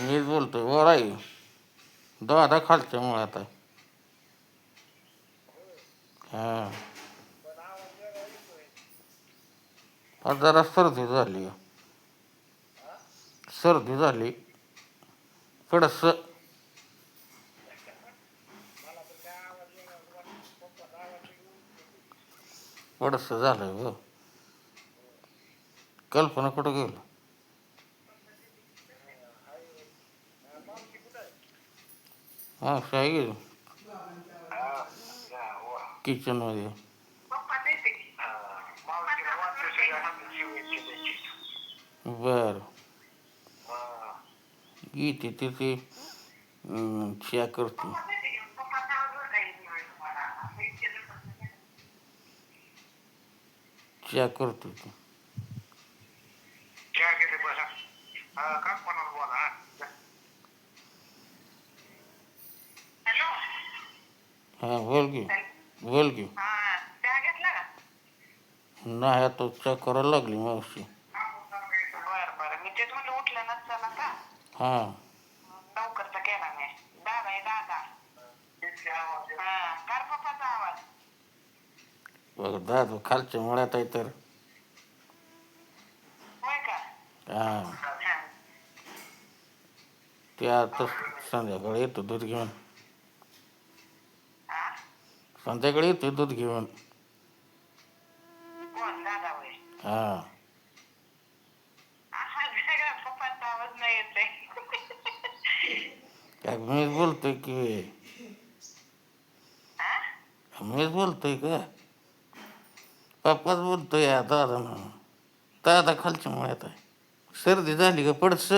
मीच बोलतोय वर आहे. दादा खालच्या मुळात आहे. हां आज जरा सर्दी झाली. सर्दी झाली थोडस. थोडस झालं हो. कल्पना कुठं गेलं? हां शाही किचन मध्ये. बर येते तिथे चहा करते. चहा करतो तू. हां बोल की. बोल की. नाही आता चहा करायला लागली मावशी. हां बघ दादा खालच्या मुळात आहे तर. हां ते आता संध्याकाळी येतो दूध घेऊन. संध्याकाळी येतो दूध घेऊन. हां काय मीच बोलतोय की. मीच बोलतोय का? पप्पाच बोलतोय दादा ना. दादा खालच्या मुळात आहे. सर्दी झाली का पडस.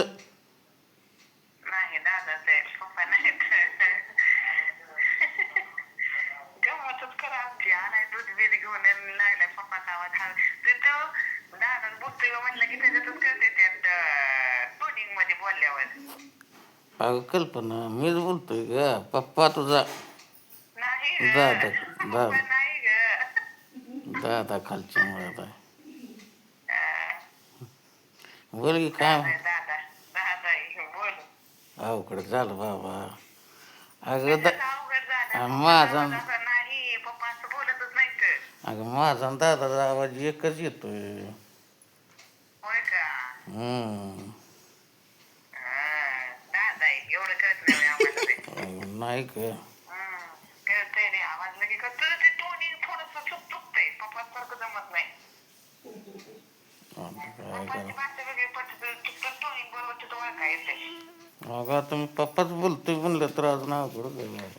अगं कल्पना मीच बोलतोय का पप्पा तुझा. दादा दादा दादा खालच्या मुळात आहे. बोल की काय अवघड झालं बाबा. अगं माझा अगं माझा दादाचा आवाज एकच येतोय. हम्म नाही का. अगं आता मी पप्पाच बोलतोय म्हणलं तर आज नाव करू काय.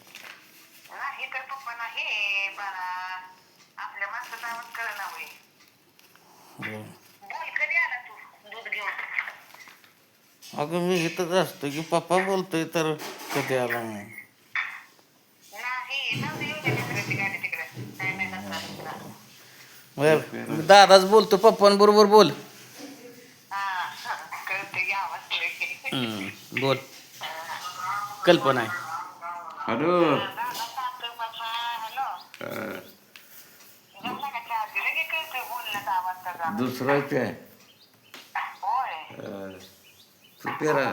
अगं मी इथंच असतो की पप्पा बोलतोय तर कधी आला मग. बर दादाच बोलतो पप्पांबरोबर बोल. बोल कल्पना आहे. हॅलो. दुसरा काय तू पेरा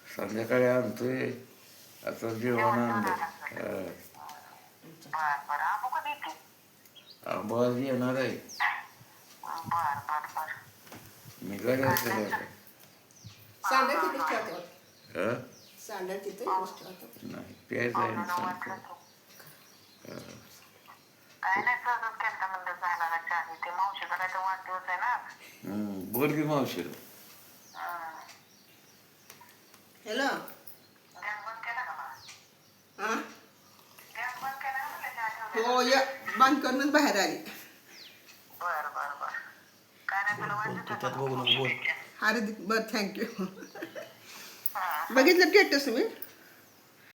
संध्याकाळी आणतोय. आता जेवण आणलं. आंबाज येणार आहे. मी काय नाही प्यायचं आहे ना. बोल की मावशी. हॅलो. हो या बंद करूनच बाहेर आली. त्यात बघून बोल. अरे बरं थँक्यू. बघितलं स्टेटस तुम्ही.